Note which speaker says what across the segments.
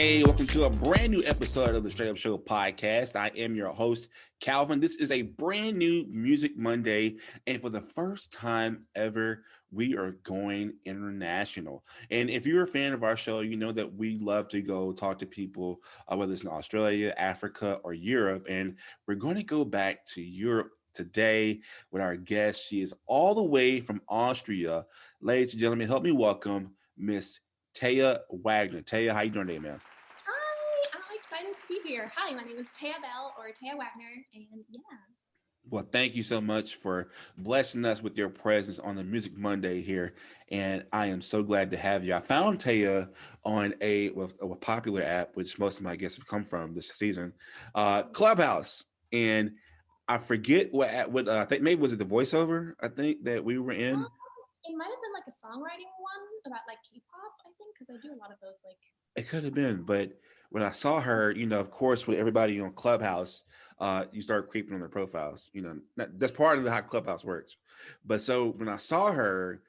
Speaker 1: Hey, welcome to a brand new episode of the Straight Up Show podcast. I am your host, Calvin. This is a brand new Music Monday, and for the first time ever, we are going international. And if you're a fan of our show, you know that we love to go talk to people, whether it's in Australia, Africa, or Europe. And we're going to go back to Europe today with our guest. She is all the way from Austria. Ladies and gentlemen, help me welcome Miss Taya Wagner. Taya, how you doing today, man?
Speaker 2: Hi, I'm excited to be here. Hi, my name is Tea Belle or Taya Wagner, and yeah.
Speaker 1: Well, thank you so much for blessing us with your presence on the Music Monday here, and I am so glad to have you. I found Taya on a popular app, which most of my guests have come from this season, Clubhouse, and I forget what I think maybe was it the voiceover I think that we were in.
Speaker 2: It might have been like a songwriting one about like K-pop, I think, because I do a lot of those like.
Speaker 1: It could have been, but when I saw her, of course, with everybody on Clubhouse, you start creeping on their profiles. That's part of how Clubhouse works. But so when I saw her,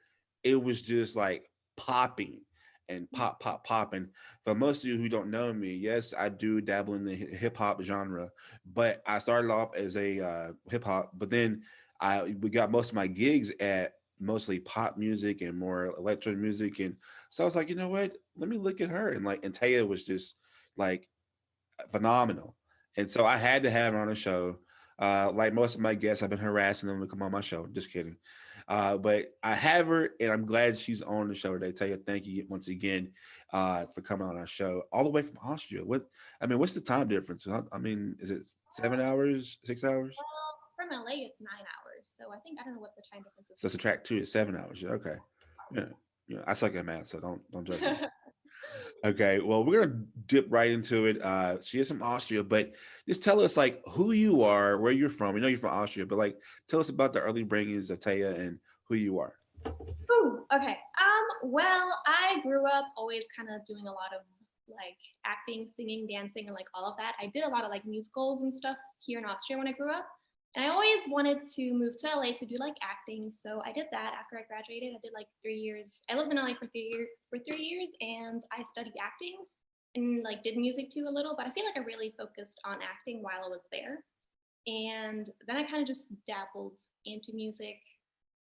Speaker 1: it was just like popping and popping. For most of you who don't know me, yes, I do dabble in the hip hop genre, but I started off as a hip hop, but then we got most of my gigs at mostly pop music and more electro music, and so I was like, you know what? Let me look at her, and Taya was just like phenomenal, and so I had to have her on the show. Like most of my guests, I've been harassing them to come on my show. Just kidding, but I have her, and I'm glad she's on the show today. Taya, thank you once again for coming on our show all the way from Austria. What's the time difference? I mean, is it 7 hours, 6 hours?
Speaker 2: Well, from LA, it's 9 hours, so I don't know what the time difference is.
Speaker 1: So subtract 2 is 7 hours. Yeah, okay. Yeah. Yeah, I suck at math, so don't judge me. Okay, well, we're gonna dip right into it. She is from Austria, but just tell us like who you are, where you're from. We know you're from Austria, but like tell us about the early bringings of Taya and who you are.
Speaker 2: Ooh, okay. Well, I grew up always kind of doing a lot of like acting, singing, dancing, and like all of that. I did a lot of like musicals and stuff here in Austria when I grew up. And I always wanted to move to LA to do like acting. So I did that after I graduated. I did like 3 years. I lived in LA for 3 years and I studied acting and like did music too a little, but I feel like I really focused on acting while I was there. And then I kind of just dabbled into music,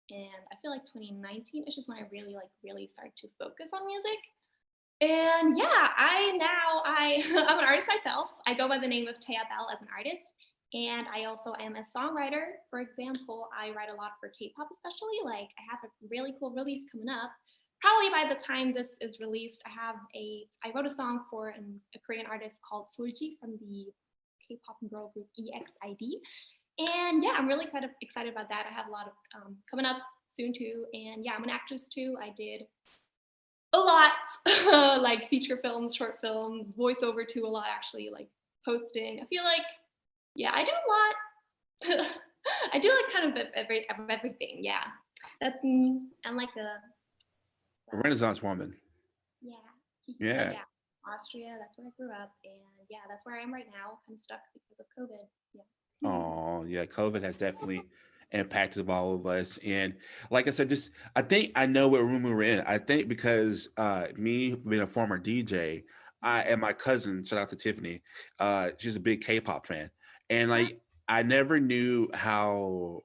Speaker 2: and I feel like 2019 is just when I really started to focus on music. And yeah, I'm an artist myself. I go by the name of Tea Belle as an artist. And I also am a songwriter. For example, I write a lot for K-pop, especially. Like I have a really cool release coming up. Probably by the time this is released, I wrote a song for a Korean artist called Solji from the K-pop girl group EXID. And yeah, I'm really kind of excited about that. I have a lot of coming up soon too. And yeah, I'm an actress too. I did a lot, like feature films, short films, voiceover too, a lot actually, like posting. I feel like, yeah, I do a lot. I do like kind of everything. Yeah, that's me. I'm like
Speaker 1: A Renaissance woman.
Speaker 2: yeah,
Speaker 1: Yeah.
Speaker 2: yeah. Austria, that's where I grew up, and yeah, that's where I am right now. I'm stuck because of COVID. Yeah.
Speaker 1: Oh, yeah, COVID has definitely impacted all of us. And like I said, just I think I know what room we were in. I think because me being a former DJ, I and my cousin, shout out to Tiffany, she's a big K-pop fan. And like I never knew how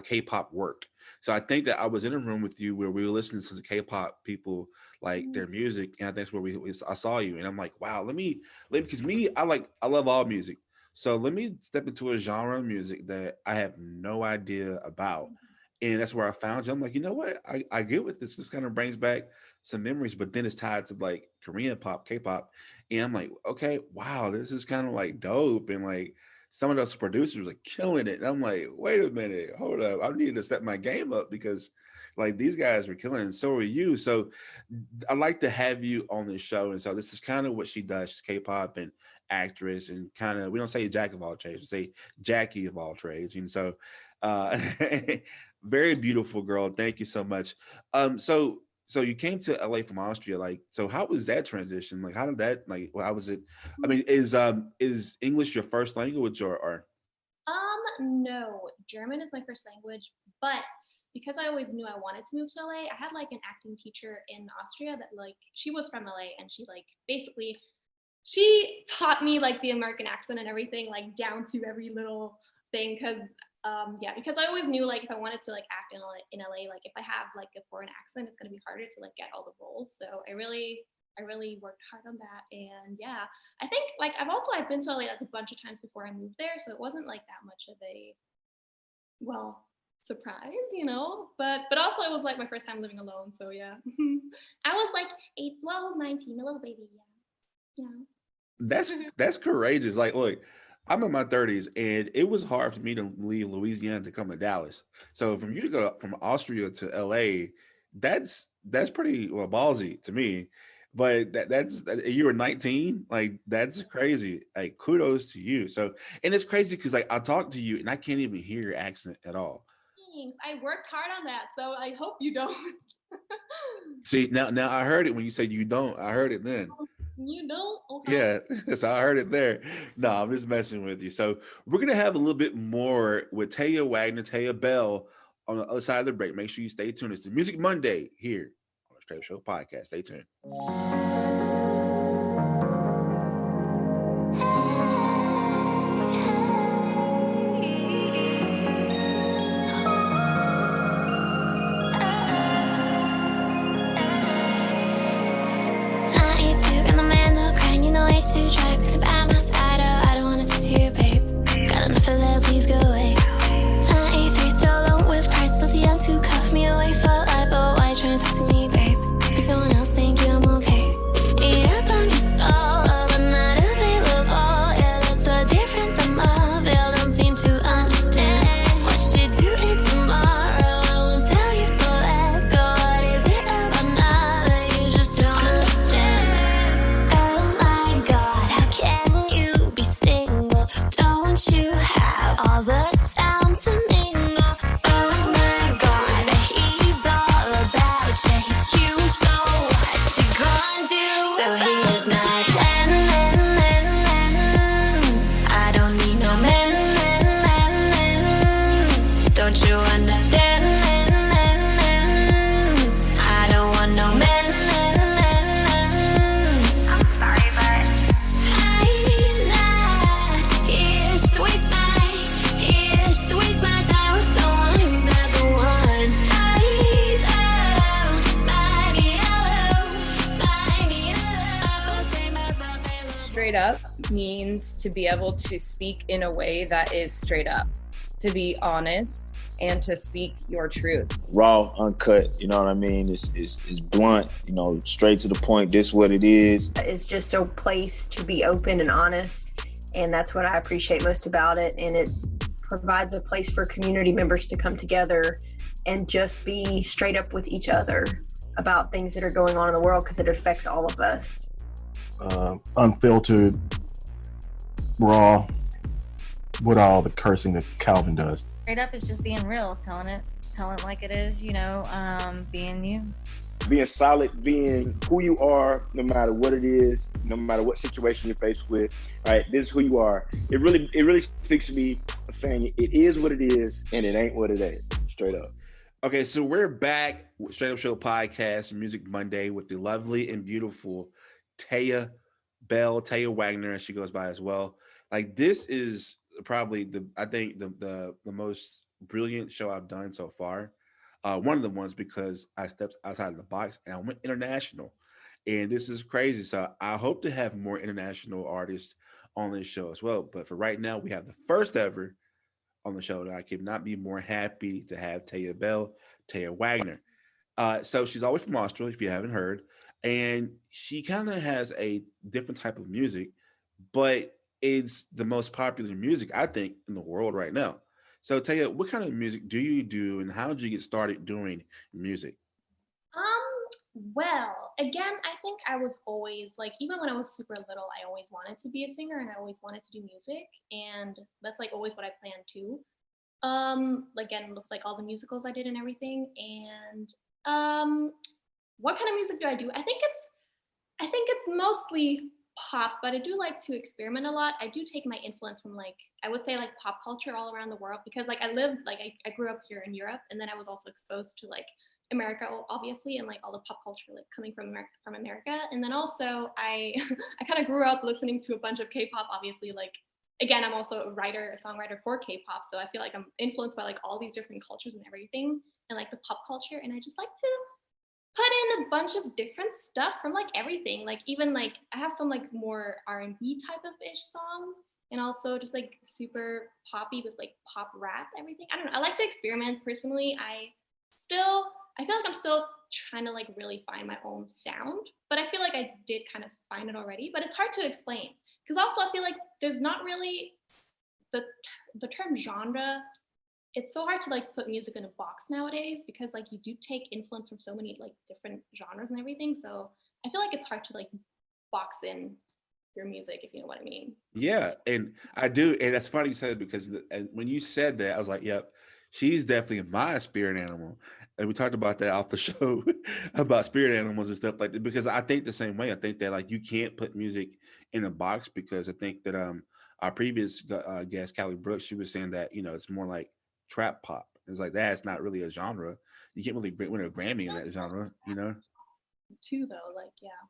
Speaker 1: K-pop worked. So I think that I was in a room with you where we were listening to the K-pop people like their music, and I think that's where I saw you, and I'm like, wow, because me, I love all music. So let me step into a genre of music that I have no idea about, and that's where I found you. I'm like, you know what, I get what this kind of brings back some memories, but then it's tied to like Korean pop, K-pop, and I'm like, okay, wow, this is kind of like dope, and like some of those producers are killing it. And I'm like, wait a minute, hold up. I need to step my game up because like these guys were killing it, and so are you. So I like to have you on this show. And so this is kind of what she does. She's K-pop and actress, and kind of, we don't say jack of all trades, we say Jackie of all trades. And so uh very beautiful girl. Thank you so much. So you came to LA from Austria. Like, so how was that transition? Like, how did that, like, how was it? I mean, is English your first language or?
Speaker 2: No, German is my first language, but because I always knew I wanted to move to LA, I had like an acting teacher in Austria that like she was from LA and she like basically she taught me like the American accent and everything like down to every little thing because I always knew like if I wanted to like act in LA like if I have like a foreign accent it's going to be harder to like get all the roles. So I really worked hard on that and yeah, I think like I've been to LA like a bunch of times before I moved there, so it wasn't like that much of a well surprise, But also it was like my first time living alone, so yeah. I was like I was 19, a little baby, yeah. Yeah.
Speaker 1: That's courageous. Like, look, I'm in my 30s, and it was hard for me to leave Louisiana to come to Dallas. So, from you to go from Austria to LA, that's pretty well ballsy to me. But you were 19, like that's crazy. Like, kudos to you. So, and it's crazy because like I talk to you and I can't even hear your accent at all.
Speaker 2: Thanks. I worked hard on that, so I hope you don't.
Speaker 1: See, now I heard it when you said you don't. I heard it then.
Speaker 2: You don't? Okay.
Speaker 1: Yeah, so I heard it there. No, I'm just messing with you. So we're gonna have a little bit more with Taya Wagner, Tea Belle on the other side of the break. Make sure you stay tuned. It's the Music Monday here on the Straight Up Show podcast. Stay tuned.
Speaker 3: To try to by my side, oh, I don't wanna talk to you, babe. Got enough of that, please go away. 23, still alone with pride, still too young to cuff me away for life. Oh, why you trying to talk to me, babe? Be someone else, thank you, I'm okay. Yep, I'm just all but not available. Yeah, that's the difference. I'm available, don't seem to understand what you doing tomorrow. I won't tell you, so let go. What is it about now that you just don't understand? Oh my God, how can you be single? Don't you have all the time to mingle? Oh my God, he's all about you. He's cute, so what you gonna do? So here's my plan. I don't need no man. Don't you understand? I don't want no man. I'm sorry, but just to waste my time with someone who's not the one.
Speaker 4: Straight up means to be able to speak in a way that is straight up, to be honest, and to speak your truth.
Speaker 5: Raw, uncut, you know what I mean? It's blunt, straight to the point. This is what it is.
Speaker 6: It's just a place to be open and honest, and that's what I appreciate most about it. And it provides a place for community members to come together and just be straight up with each other about things that are going on in the world, because it affects all of us.
Speaker 7: Unfiltered, raw, with all the cursing that Calvin does.
Speaker 8: Straight up is just being real, telling it like it is, being you.
Speaker 5: Being solid, being who you are, no matter what it is, no matter what situation you're faced with, right? This is who you are. It really speaks to me, saying it is what it is and it ain't what it ain't. Straight up.
Speaker 1: Okay, so we're back with Straight Up Show podcast, Music Monday, with the lovely and beautiful Tea Belle, Tea Wagner, as she goes by as well. Like, this is probably the most brilliant show I've done so far. One of the ones, because I stepped outside of the box and I went international, and this is crazy. So I hope to have more international artists on this show as well. But for right now, we have the first ever on the show, and I could not be more happy to have Tea Belle, Tea Wagner. So she's always from Australia, if you haven't heard, and she kind of has a different type of music, but it's the most popular music, I think, in the world right now. So Tea, what kind of music do you do, and how did you get started doing music?
Speaker 2: Well, again, I think I was always like, even when I was super little, I always wanted to be a singer and I always wanted to do music, and that's like always what I planned to. Again, looked like all the musicals I did and everything. And what kind of music do I do? I think it's mostly pop, but I do like to experiment a lot. I do take my influence from like, I would say like pop culture all around the world, because like I lived, like I grew up here in Europe, and then I was also exposed to like America, obviously, and like all the pop culture like coming from America. And then also I I kind of grew up listening to a bunch of K-pop, obviously. Like again, I'm also a writer, a songwriter for K-pop, so I feel like I'm influenced by like all these different cultures and everything, and like the pop culture. And I just like to put in a bunch of different stuff from like everything. Like even like I have some like more R&B type of ish songs, and also just like super poppy with like pop rap, everything. I don't know. I like to experiment personally. I feel like I'm still trying to like really find my own sound, but I feel like I did kind of find it already, but it's hard to explain. Because also I feel like there's not really the the term genre. It's so hard to like put music in a box nowadays, because like you do take influence from so many like different genres and everything. So I feel like it's hard to like box in your music, if you know what I mean.
Speaker 1: Yeah, and I do, and that's funny you said it, because and when you said that, I was like, "Yep, she's definitely my spirit animal." And we talked about that off the show about spirit animals and stuff like that. Because I think the same way. I think that like you can't put music in a box, because I think that our previous guest, Callie Brooks, she was saying that it's more like trap pop. It's like that's not really a genre. You can't really win a Grammy in that genre.
Speaker 2: Too though, like yeah.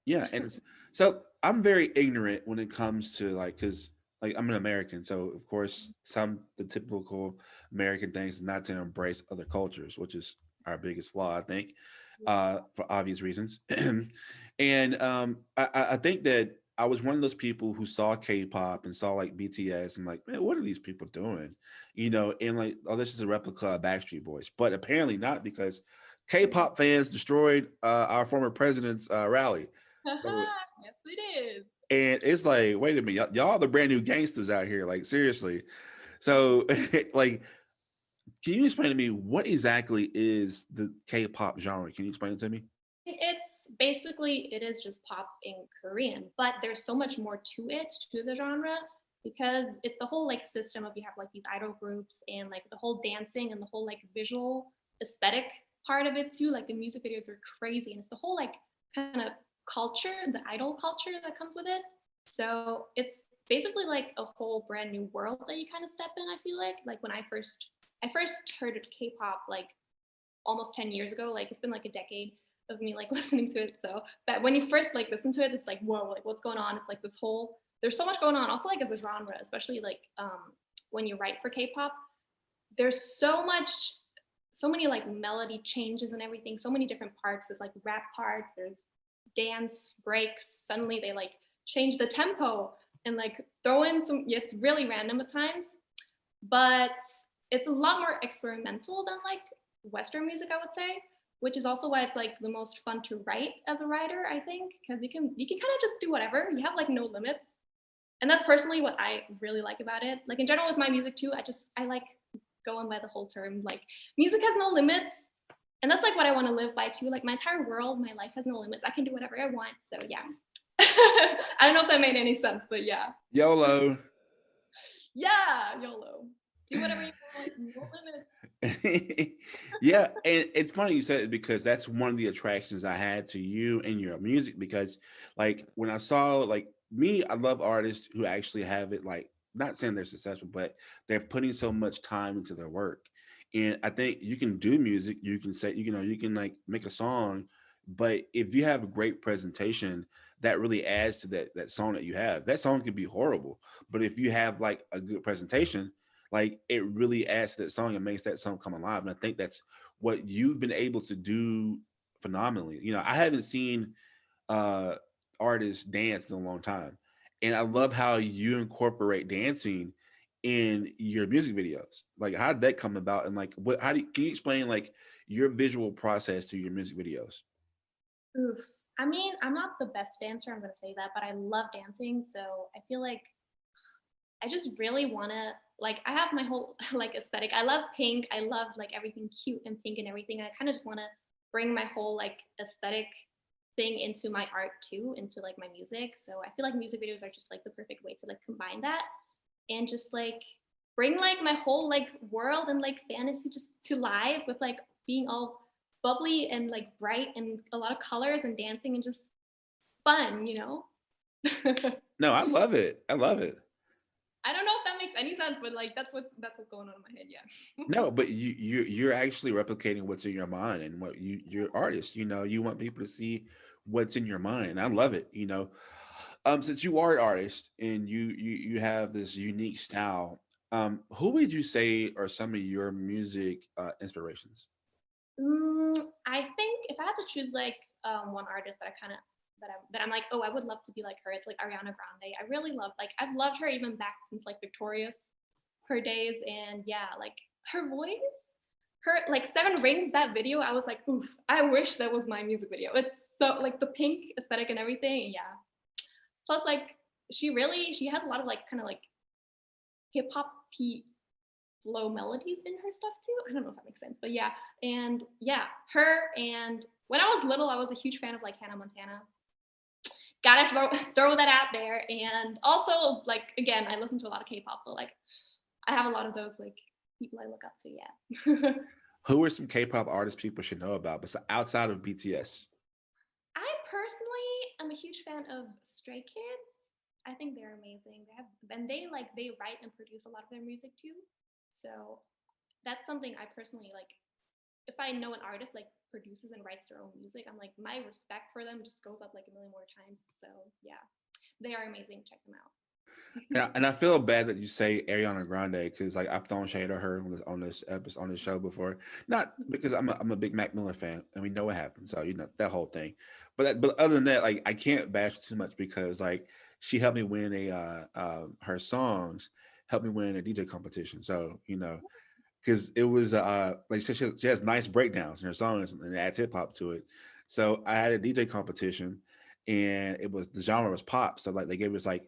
Speaker 1: Yeah, and so I'm very ignorant when it comes to like, because like I'm an American, so of course the typical American things is not to embrace other cultures, which is our biggest flaw, I think, for obvious reasons. And I think that I was one of those people who saw K-pop and saw like BTS and like, man, what are these people doing? And like, oh, this is a replica of Backstreet Boys, but apparently not, because K-pop fans destroyed our former president's rally. So,
Speaker 2: Yes, it is.
Speaker 1: and it's like, wait a minute, y'all the brand new gangsters out here, like seriously. So, like, can you explain to me what exactly is the K-pop genre? Can you explain it to me?
Speaker 2: It's basically, it is just pop in Korean, but there's so much more to it, to the genre, because it's the whole like system of, you have like these idol groups, and like the whole dancing and the whole like visual aesthetic part of it too. Like the music videos are crazy, and it's the whole like kind of culture, the idol culture that comes with it. So it's basically like a whole brand new world that you kind of step in. I feel like when I first heard of K-pop like almost 10 years ago. Like it's been like a decade of me like listening to it. So, but when you first like listen to it, it's like, whoa, like what's going on? It's like this whole, there's so much going on. Also like as a genre, especially like when you write for K-pop, there's so many like melody changes and everything, so many different parts. There's like rap parts, there's dance breaks. Suddenly they like change the tempo and like throw in some, it's really random at times, but it's a lot more experimental than like Western music, I would say, which is also why it's like the most fun to write as a writer, I think, because you can kind of just do whatever. You have like no limits. And that's personally what I really like about it. Like in general with my music too, I like going by the whole term, like music has no limits. And that's like what I want to live by too. Like my entire world, my life has no limits. I can do whatever I want. So yeah. I don't know if that made any sense, but yeah.
Speaker 1: YOLO.
Speaker 2: Yeah, YOLO. Do whatever you want, no limits.
Speaker 1: Yeah, and it's funny you said it, because that's one of the attractions I had to you and your music. Because like when I saw like me, I love artists who actually have it, like not saying they're successful, but they're putting so much time into their work. And I think you can do music, you can say, you can like make a song, but if you have a great presentation, that really adds to that song that you have. That song could be horrible, but if you have like a good presentation, like it really adds to that song and makes that song come alive. And I think that's what you've been able to do phenomenally. I haven't seen uh artists dance in a long time, and I love how you incorporate dancing in your music videos. Like, how did that come about? And like, can you explain like your visual process to your music videos?
Speaker 2: Oof. I mean, I'm not the best dancer, I'm gonna say that, but I love dancing. So I feel like I just really wanna, like, I have my whole like aesthetic. I love pink. I love like everything cute and pink and everything. I kind of just wanna bring my whole like aesthetic thing into my art too, into like my music. So I feel like music videos are just like the perfect way to like combine that and just like bring like my whole like world and like fantasy just to life with like being all bubbly and like bright and a lot of colors and dancing and just fun.
Speaker 1: No, I love it. I love it.
Speaker 2: I don't know if that makes any sense, but like that's what's going on in my head. Yeah.
Speaker 1: No, but you're actually replicating what's in your mind and what you're artist. You want people to see what's in your mind. And I love it. Since you are an artist and you have this unique style, who would you say are some of your music inspirations?
Speaker 2: I think if I had to choose like one artist that I kind of that I'm like, oh, I would love to be like her. It's like Ariana Grande. I really love like I've loved her even back since like Victorious, her days, and yeah, like her voice, her like Seven Rings. That video, I was like, oof, I wish that was my music video. It's so like the pink aesthetic and everything. Yeah. Plus, like she has a lot of like kind of like hip hop flow melodies in her stuff too. I don't know if that makes sense, but yeah. And yeah, her. And when I was little, I was a huge fan of like Hannah Montana. Gotta throw that out there. And also like again, I listen to a lot of K-pop, so like I have a lot of those like people I look up to. Yeah.
Speaker 1: Who are some K-pop artists people should know about, but outside of BTS?
Speaker 2: I personally am a huge fan of Stray Kids. I think they're amazing. They write and produce a lot of their music too. So that's something I personally like. If I know an artist like produces and writes their own music, I'm like, my respect for them just goes up like a million more times. So yeah, they are amazing. Check them out.
Speaker 1: Yeah, and I feel bad that you say Ariana Grande because like I've thrown shade at her on this show before. Not because I'm a big Mac Miller fan and we know what happened, so that whole thing. But other than that, like I can't bash too much because like she helped me win her songs helped me win a DJ competition. So because it was like she has nice breakdowns in her songs and adds hip hop to it. So I had a DJ competition and the genre was pop. So like they gave us like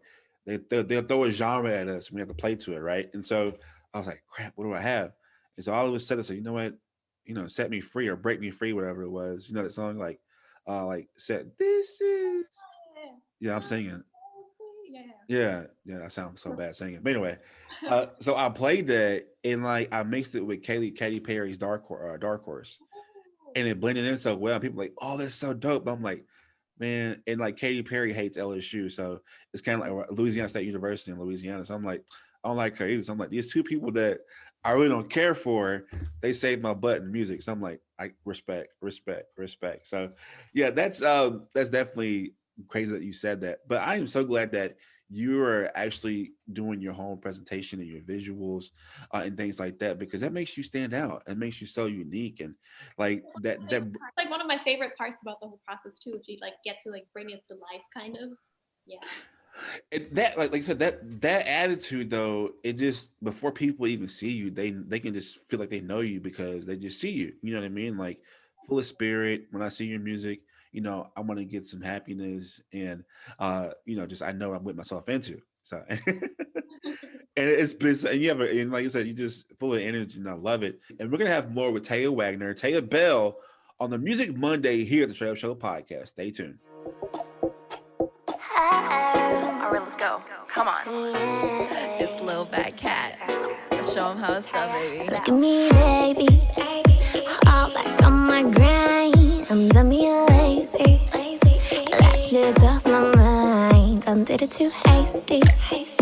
Speaker 1: they'll throw a genre at us and we have to play to it, right? And so I was like, crap, what do I have? And so all of a sudden I said, you know what, set me free or break me free, whatever it was. That song like said this is I'm singing. Yeah, I sound so bad singing. But anyway, so I played that and like I mixed it with Katy Perry's Dark Horse, and it blended in so well. People like, oh, that's so dope. But I'm like, man, and like Katy Perry hates LSU, so it's kind of like Louisiana State University in Louisiana. So I'm like, I don't like her either. So I'm like, these two people that I really don't care for, they saved my butt in music. So I'm like, I respect. So yeah, that's definitely crazy that you said that. But I am so glad that you are actually doing your home presentation and your visuals and things like that, because that makes you stand out and makes you so unique. And like that
Speaker 2: like one of my favorite parts about the whole process too, if you like get to like bring it to life kind of. Yeah.
Speaker 1: And that like I said, that attitude though, it just before people even see you, they can just feel like they know you because they just see you. You know what I mean? Like full of spirit. When I see your music, I want to get some happiness and just I know I'm with myself into. So and it's been and like I said, you just full of energy and I love it. And we're gonna have more with Tea Wagner, Tea Belle on the Music Monday here at the Straight Up Show podcast. Stay tuned.
Speaker 9: All right, let's go. Come on. It's Lil Bad Cat. Let's show him how it's done, baby.
Speaker 3: Look at me, baby. All back on my grind. I'm done being lazy. That shit's off my mind. I did it too hasty. Guess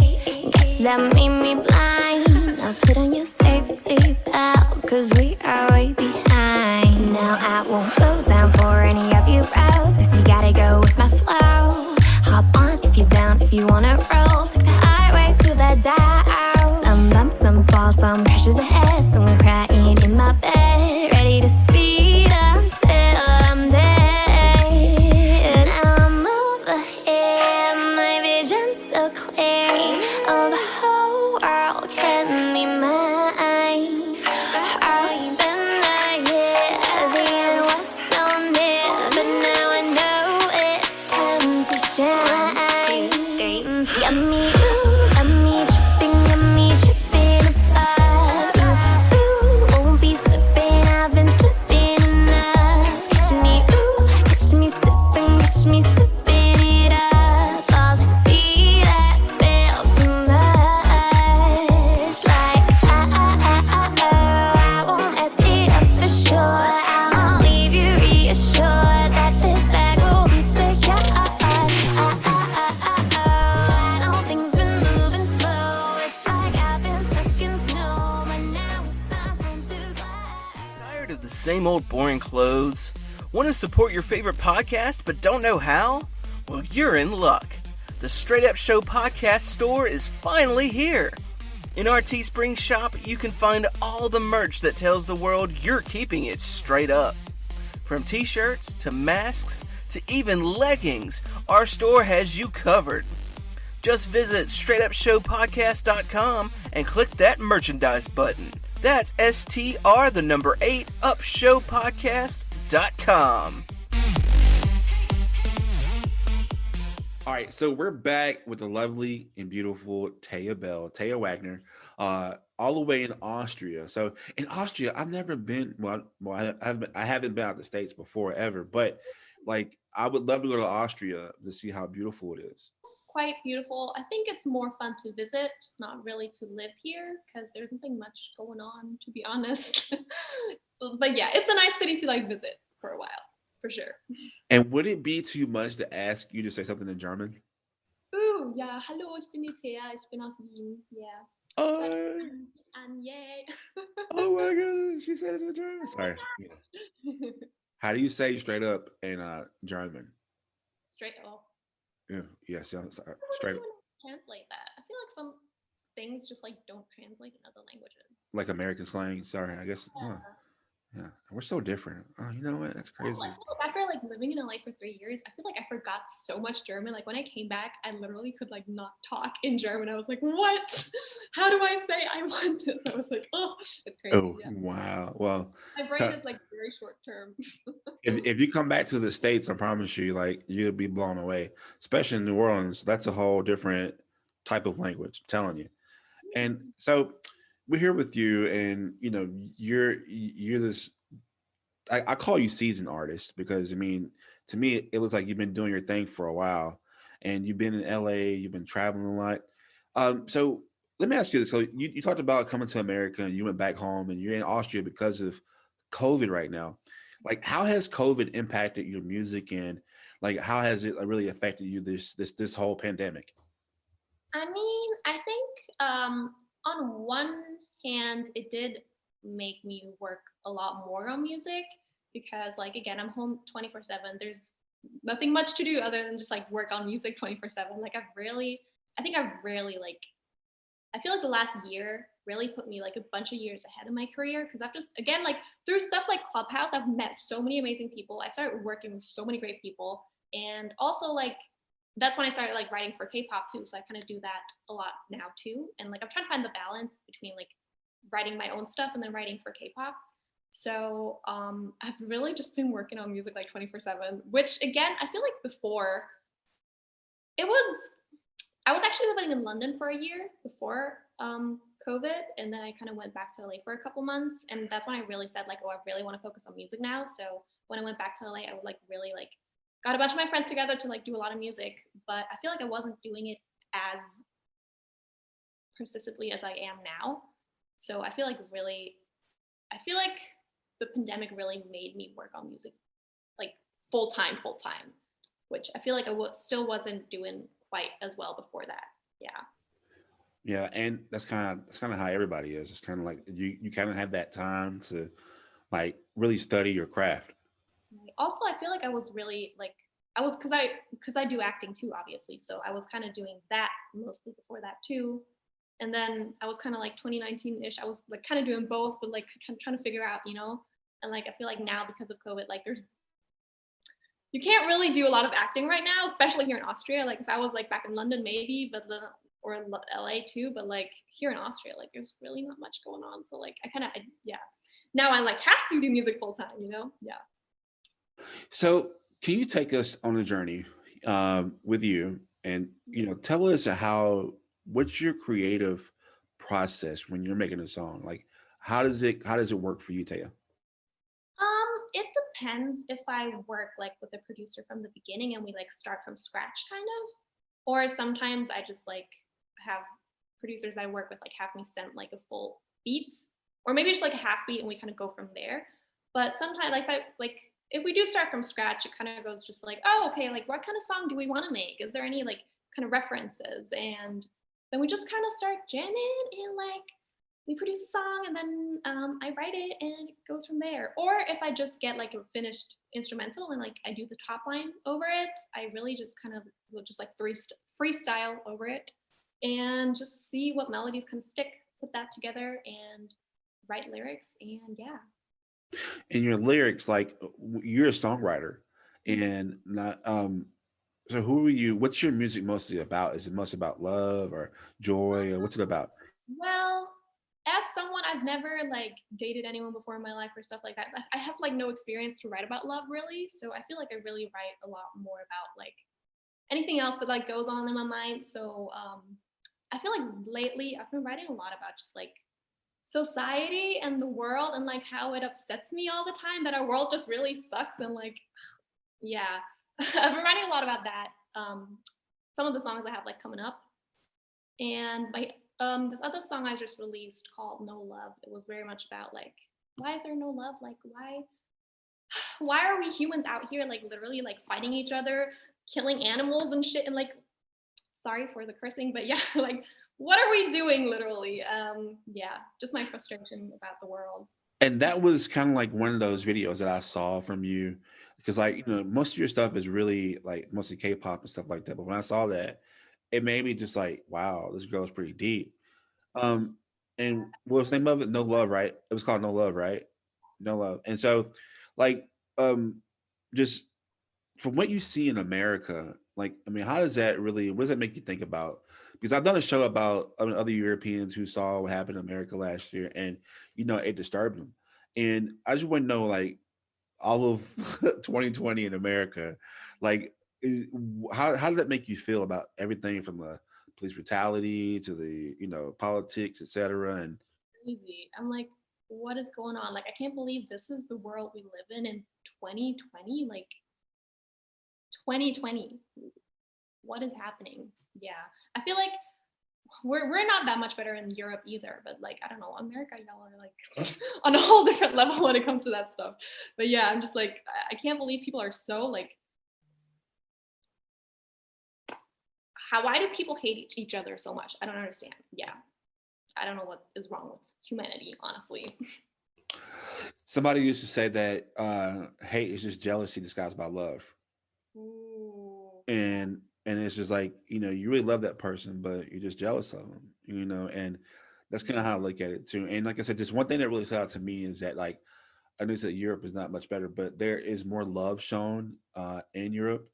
Speaker 3: that made me blind. Now put on your safety belt, cause we are way behind. Now I won't slow down for any of you routes. If you gotta go with my flow, hop on if you're down, if you wanna roll. Take the highway to the dial. Some bumps, some falls, some crashes ahead. Some crying in my bed, ready to speed until I'm dead. Now I'm over here, my vision's so clear. Oh, the whole world can be mine. Oh
Speaker 10: same old boring clothes? Want to support your favorite podcast but don't know how? Well, you're in luck. The Straight Up Show podcast store is finally here. In our Teespring shop, you can find all the merch that tells the world you're keeping it straight up. From t-shirts to masks to even leggings, our store has you covered. Just visit straightupshowpodcast.com and click that merchandise button. That's STR the number 8 upshowpodcast.com.
Speaker 1: All right, so we're back with the lovely and beautiful Tea Belle, Tea Wagner, all the way in Austria. So in Austria, I've never been. I haven't been out of the States before ever, but like I would love to go to Austria to see how beautiful it is.
Speaker 2: Quite beautiful. I think it's more fun to visit, not really to live here, because there's nothing much going on, to be honest. But yeah, it's a nice city to like visit for a while. For sure.
Speaker 1: And would it be too much to ask you to say something in German?
Speaker 2: Ooh, ja, hallo, ich bin die Thea, ich bin aus Wien. Yeah. Yay.
Speaker 1: Oh my goodness, she said it in German. Sorry. How do you say straight up in German?
Speaker 2: Straight up.
Speaker 1: Yeah, yes, yeah, sorry.
Speaker 2: I
Speaker 1: Straight up.
Speaker 2: Translate that. I feel like some things just like don't translate in other languages.
Speaker 1: Like American slang. Sorry, I guess.
Speaker 2: Yeah.
Speaker 1: Yeah, we're so different. Oh, you know what? That's crazy.
Speaker 2: I feel like after like living in LA for 3 years, I feel like I forgot so much German. Like when I came back, I literally could like not talk in German. I was like, what? How do I say I want this? I was like, oh, it's crazy.
Speaker 1: Oh,
Speaker 2: yeah.
Speaker 1: wow. Well,
Speaker 2: my brain is like very short term.
Speaker 1: if you come back to the States, I promise you, like you'll be blown away. Especially in New Orleans, that's a whole different type of language. I'm telling you. And so we're here with you, and you know, you're this. I call you seasoned artist because I mean, to me, it looks like you've been doing your thing for a while, and you've been in LA, you've been traveling a lot. So let me ask you this: so you talked about coming to America, and you went back home, and you're in Austria because of COVID right now. Like, how has COVID impacted your music, and like, how has it really affected you this whole pandemic?
Speaker 2: I mean, I think on one hand, it did make me work a lot more on music because, like, again, I'm home 24/7. There's nothing much to do other than just like work on music 24/7. Like, I feel like the last year really put me like a bunch of years ahead of my career because I've just, again, like through stuff like Clubhouse, I've met so many amazing people. I started working with so many great people. And also, like, that's when I started like writing for K-pop too. So I kind of do that a lot now too. And like I'm trying to find the balance between like writing my own stuff and then writing for K-pop. So I've really just been working on music like 24/7, which again, I feel like before I was actually living in London for a year before COVID, and then I kind of went back to LA for a couple months, and that's when I really said like, oh, I really want to focus on music now. So when I went back to LA, I like really like got a bunch of my friends together to like do a lot of music, but I feel like I wasn't doing it as persistently as I am now. So I feel like the pandemic really made me work on music like full time, which I feel like I still wasn't doing quite as well before that. Yeah.
Speaker 1: Yeah, and that's kind of how everybody is. It's kind of like you kind of have that time to like really study your craft.
Speaker 2: Also, I feel like I was really like because I do acting too, obviously. So I was kind of doing that mostly before that too. And then I was kind of like 2019-ish. I was like kind of doing both, but like kind of trying to figure out, you know. And like I feel like now because of COVID, like you can't really do a lot of acting right now, especially here in Austria. Like if I was like back in London, maybe, or in LA too, but like here in Austria, like there's really not much going on. So like now I like have to do music full time, you know? Yeah.
Speaker 1: So can you take us on a journey with you and, you know, tell us what's your creative process when you're making a song? Like, how does it work for you, Taya?
Speaker 2: It depends if I work like with a producer from the beginning and we like start from scratch kind of, or sometimes I just like have producers I work with like have me send like a full beat, or maybe just like a half beat and we kind of go from there. But sometimes if we do start from scratch, it kind of goes just like, oh, okay, like what kind of song do we want to make? Is there any like kind of references? And then we just kind of start jamming and like we produce a song, and then I write it, and it goes from there. Or if I just get like a finished instrumental and like I do the top line over it, I really just kind of will just like freestyle over it and just see what melodies kind of stick, put that together, and write lyrics, and yeah.
Speaker 1: In your lyrics, like you're a songwriter, and not so who are you? What's your music mostly about? Is it mostly about love or joy, or what's it about?
Speaker 2: Well, as someone, I've never like dated anyone before in my life or stuff like that. I have like no experience to write about love really, so I feel like I really write a lot more about like anything else that like goes on in my mind. So I feel like lately I've been writing a lot about just like society and the world, and like how it upsets me all the time that our world just really sucks, and like yeah. I've been writing a lot about that. Some of the songs I have like coming up, and my this other song I just released called No Love, it was very much about like, why is there no love? Like why are we humans out here like literally like fighting each other, killing animals and shit, and like, sorry for the cursing, but yeah, like what are we doing literally? Yeah, just my frustration about the world.
Speaker 1: And that was kind of like one of those videos that I saw from you, because like most of your stuff is really like mostly K-pop and stuff like that. But when I saw that, it made me just like, wow, this girl's pretty deep. Um, and what was the name of it? No Love, right? It was called No Love, right? No Love. And so, like, um, just from what you see in America, like, I mean, how does that really? What does that make you think about? Because I've done a show about other Europeans who saw what happened in America last year, and it disturbed them. And I just want to know, like, all of 2020 in America, like, how did that make you feel about everything from the police brutality to the politics, etc. And
Speaker 2: Crazy. I'm like, what is going on? Like, I can't believe this is the world we live in 2020. Like 2020. What is happening? Yeah. I feel like we're not that much better in Europe either, but like I don't know, America, y'all are like on a whole different level when it comes to that stuff. But yeah, I'm just like I can't believe people are so like why do people hate each other so much? I don't understand. Yeah. I don't know what is wrong with humanity, honestly.
Speaker 1: somebody used to say that hate is just jealousy disguised by love.
Speaker 2: Ooh.
Speaker 1: And it's just like you really love that person, but you're just jealous of them, and that's kind of how I look at it too. And like I said, just one thing that really stood out to me is that, like, I know that Europe is not much better, but there is more love shown in Europe.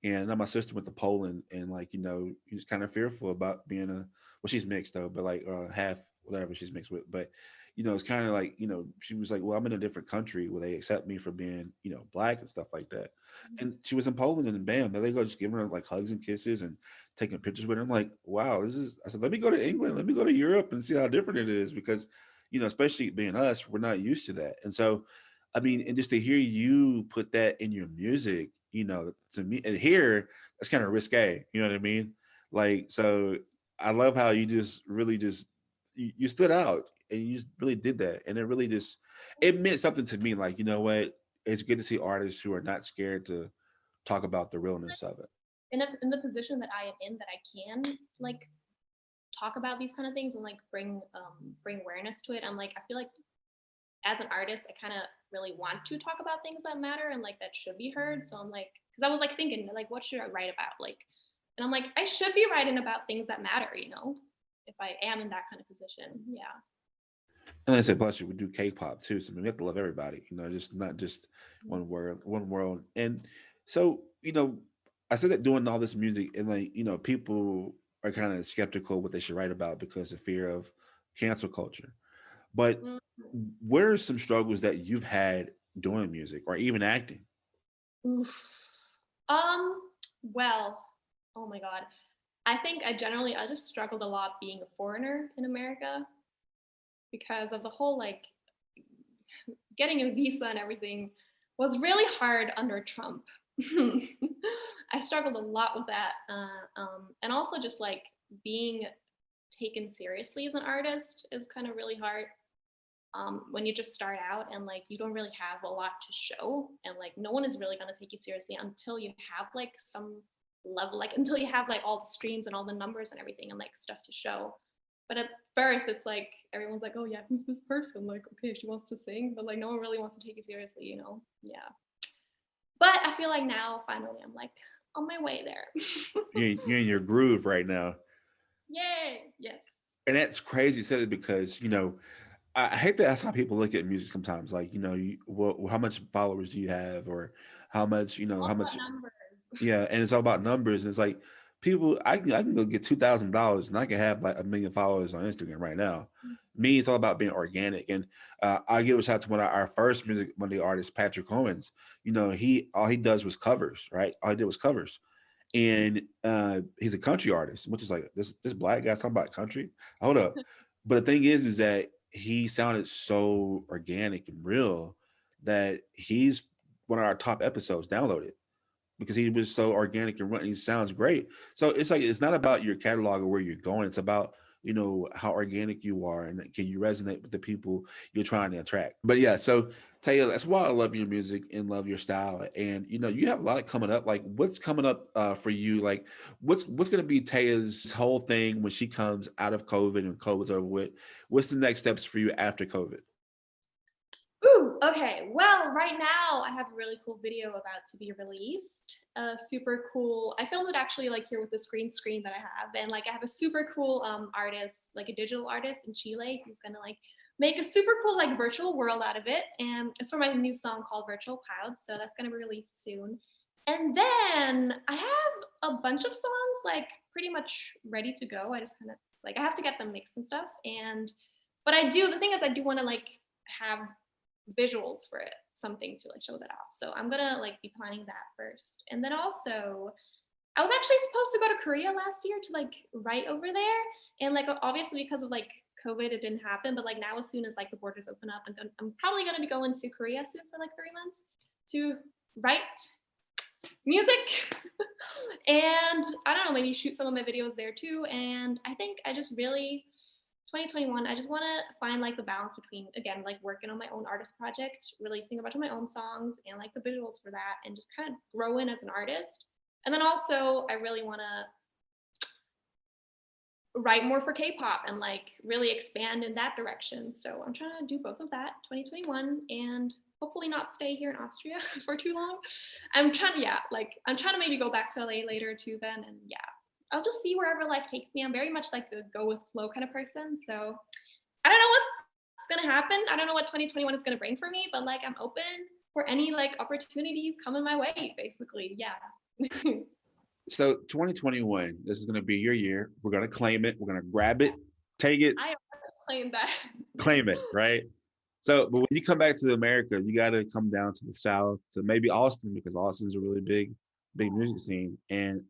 Speaker 1: And I know my sister went to Poland, and like she's kind of fearful about being well, she's mixed though, but like half whatever she's mixed with. But it's kind of like she was like, well, I'm in a different country where they accept me for being black and stuff like that. And she was in Poland, and bam, there they go, just giving her like hugs and kisses and taking pictures with her. I'm like, wow, this is. I said, let me go to England, let me go to Europe and see how different it is, because especially being us, we're not used to that. And so, I mean, and just to hear you put that in your music, to me, and here, that's kind of risque. You know what I mean? Like, so I love how you just really just you stood out, and you just really did that, and it really just it meant something to me. Like, what? It's good to see artists who are not scared to talk about the realness of it.
Speaker 2: In the position that I am in, that I can like talk about these kind of things and like bring awareness to it. I'm like, I feel like as an artist, I kind of really want to talk about things that matter and like that should be heard. So I'm like, because I was like thinking, like, what should I write about? Like, and I'm like, I should be writing about things that matter, if I am in that kind of position. Yeah.
Speaker 1: And I said, plus we do K-pop too, so I mean, we have to love everybody, just not just one world. And so, I said that doing all this music, and like, people are kind of skeptical what they should write about because of fear of cancel culture. But what are some struggles that you've had doing music or even acting?
Speaker 2: Oof. Well, oh my God. I think I just struggled a lot being a foreigner in America because of the whole like getting a visa and everything was really hard under Trump. I struggled a lot with that. And also just like being taken seriously as an artist is kind of really hard. When you just start out and like you don't really have a lot to show, and like no one is really going to take you seriously until you have like some level, like until you have like all the streams and all the numbers and everything and like stuff to show. But at first, it's like everyone's like, oh yeah, who's this person? Like, okay, she wants to sing, but like no one really wants to take it seriously, you know? Yeah. But I feel like now, finally, I'm like on my way there.
Speaker 1: You're in your groove right now.
Speaker 2: Yay! Yes.
Speaker 1: And that's crazy you said it because, I hate that that's how people look at music sometimes. Like, how much followers do you have, or how much,
Speaker 2: All
Speaker 1: how
Speaker 2: about
Speaker 1: much,
Speaker 2: numbers.
Speaker 1: yeah. And it's all about numbers. And it's like people, I can go get $2,000 and I can have like 1 million followers on Instagram right now. Me, it's all about being organic. And I give a shout out to our first music, one of the artists, Patrick Owens. All he does was covers, right? All he did was covers. And he's a country artist, which is like this black guy's talking about country. Hold up. But the thing is that he sounded so organic and real that he's one of our top episodes downloaded because he was so organic and running. He sounds great. So it's like it's not about your catalog or where you're going. It's about how organic you are and can you resonate with the people you're trying to attract. But yeah, so Taya, that's why I love your music and love your style. And you have a lot coming up. Like what's coming up for you? Like what's going to be Taya's whole thing when she comes out of COVID and COVID's over with? What's the next steps for you after COVID?
Speaker 2: Ooh, okay. Well, right now I have a really cool video about to be released. Super cool. I filmed it actually like here with this green screen that I have, and like I have a super cool artist, like a digital artist in Chile, who's gonna like make a super cool like virtual world out of it, and it's for my new song called Virtual Clouds. So that's gonna be released soon. And then I have a bunch of songs like pretty much ready to go. I just kind of like I have to get them mixed and stuff. But the thing is I do want to like have visuals for it, something to like show that off. So I'm gonna like be planning that first. And then also I was actually supposed to go to Korea last year to like write over there. And like obviously because of like COVID it didn't happen. But like now as soon as like the borders open up, I'm probably gonna be going to Korea soon for like 3 months to write music. And I don't know, maybe shoot some of my videos there too. And I think I just really 2021, I just want to find like the balance between, again, like working on my own artist project, releasing a bunch of my own songs and like the visuals for that, and just kind of grow in as an artist. And then also I really want to write more for K-pop and like really expand in that direction. So I'm trying to do both of that 2021 and hopefully not stay here in Austria for too long. I'm trying to maybe go back to LA later too then. And yeah, I'll just see wherever life takes me. I'm very much like a go with flow kind of person. So I don't know what's going to happen. I don't know what 2021 is going to bring for me, but like I'm open for any like opportunities coming my way, basically. Yeah.
Speaker 1: So 2021, this is going to be your year. We're going to claim it. We're going to grab it, take it.
Speaker 2: I claim that.
Speaker 1: Claim it, right? So, but when you come back to America, you got to come down to the South, to maybe Austin, because Austin's a really big music scene. And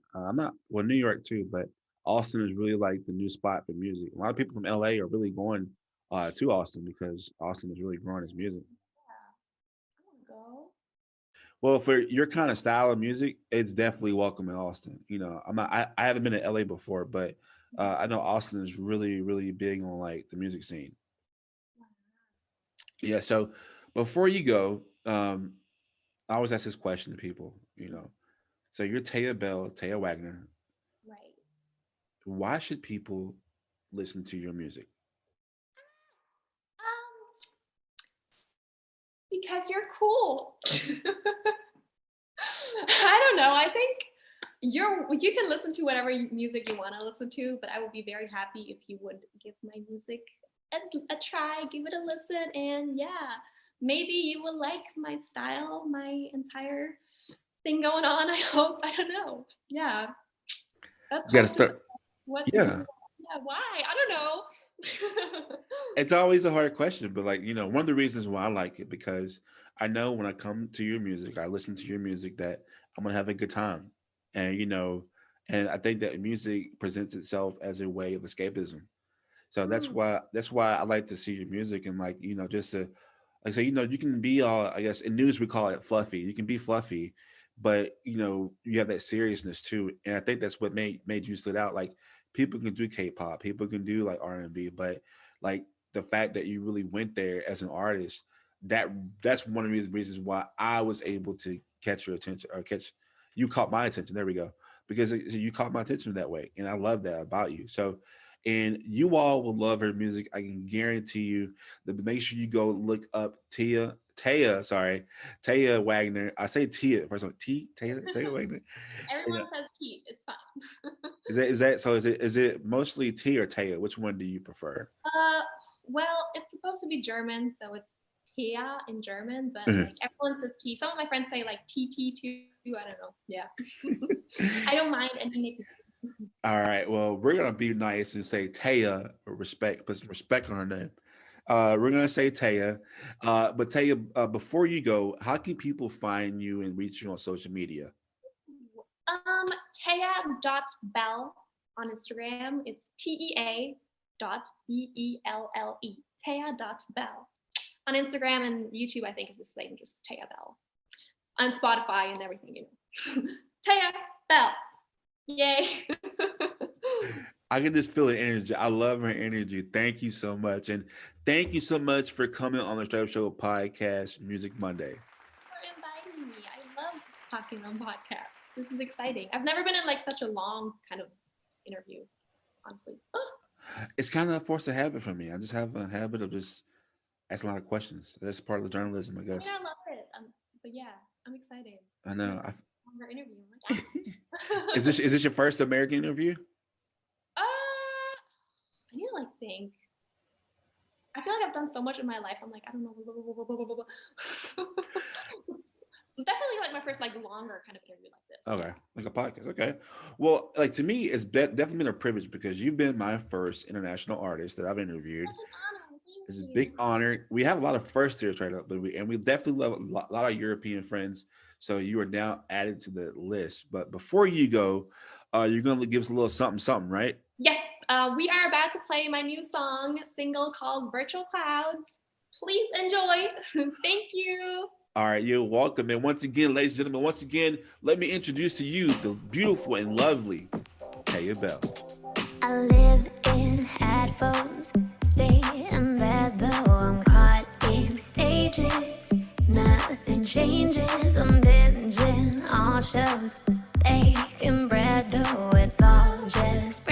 Speaker 1: New York too, but Austin is really like the new spot for music. A lot of people from LA are really going to Austin because Austin is really growing its music.
Speaker 2: Yeah. I want to go.
Speaker 1: Well, for your kind of style of music, it's definitely welcome in Austin. I haven't been to LA before, but I know Austin is really, really big on like the music scene. Yeah. So before you go, I always ask this question to people, So you're Tea Belle, Tea Wagner.
Speaker 2: Right.
Speaker 1: Why should people listen to your music?
Speaker 2: Because you're cool. I don't know. I think you can listen to whatever music you want to listen to, but I would be very happy if you would give my music a try, give it a listen, and yeah, maybe you will like my style, my entire thing going on. I hope. I don't know. Yeah.
Speaker 1: You gotta start.
Speaker 2: What?
Speaker 1: Yeah.
Speaker 2: Yeah. Why? I don't know.
Speaker 1: It's always a hard question, but like, one of the reasons why I like it, because I know when I come to your music, I listen to your music, that I'm gonna have a good time. And and I think that music presents itself as a way of escapism. So that's why I like to see your music, and like, just to like say, you can be all, I guess in news we call it fluffy. You can be fluffy, but you have that seriousness too. And I think that's what made you stood out. Like people can do K-pop, people can do like R&B, but like the fact that you really went there as an artist, that's one of the reasons why I was able to catch your attention, or you caught my attention. There we go. Because you caught my attention that way. And I love that about you. So, and you all will love her music. I can guarantee you. Make sure you go look up Taya Wagner. I say Tia first. Taya Wagner.
Speaker 2: Everyone says T. It's fine.
Speaker 1: Is it mostly T or Taya? Which one do you prefer?
Speaker 2: Well, it's supposed to be German, so it's Tia in German, but
Speaker 1: Mhm.
Speaker 2: like everyone says T. Some of my friends say like TT too. I don't know. Yeah. I don't mind any nickname.
Speaker 1: All right. Well, we're gonna be nice and say Taya. Put some respect on her name. We're gonna say Taya. But Taya, before you go, how can people find you and reach you on social media?
Speaker 2: Taya.Belle on Instagram. It's TEA.BELLE. Taya.Belle. On Instagram and YouTube, I think it's the same, just Tea Belle. On Spotify and everything, you know. Tea Belle. Yay.
Speaker 1: I can just feel the energy. I love her energy. Thank you so much. And thank you so much for coming on the Straight Up Show podcast, Music Monday.
Speaker 2: For inviting me. I love talking on podcasts. This is exciting. I've never been in like such a long kind of interview, honestly.
Speaker 1: It's kind of a force of habit for me. I just have a habit of just asking a lot of questions. That's part of the journalism, I guess.
Speaker 2: I love it. But yeah, I'm excited.
Speaker 1: I know.
Speaker 2: Longer interview. I'm like,
Speaker 1: Is this your first American interview?
Speaker 2: I need to like think. I feel like I've done so much in my life. I'm like, I don't know. Definitely like my first like longer kind of interview like this.
Speaker 1: Okay, like a podcast. Okay, well, like to me, it's definitely been a privilege because you've been my first international artist that I've interviewed. It's a big honor. We have a lot of first here straight up, but we definitely love a lot of European friends. So you are now added to the list. But before you go, you're gonna give us a little something, right?
Speaker 2: Yeah, we are about to play my new single called Virtual Clouds. Please enjoy. Thank you.
Speaker 1: All right, you're welcome. And once again, ladies and gentlemen, let me introduce to you the beautiful and lovely Tea Belle.
Speaker 3: I live in headphones, stay in bed though I'm caught in stages. Nothing changes, I'm binging all shows, baking bread dough, it's all just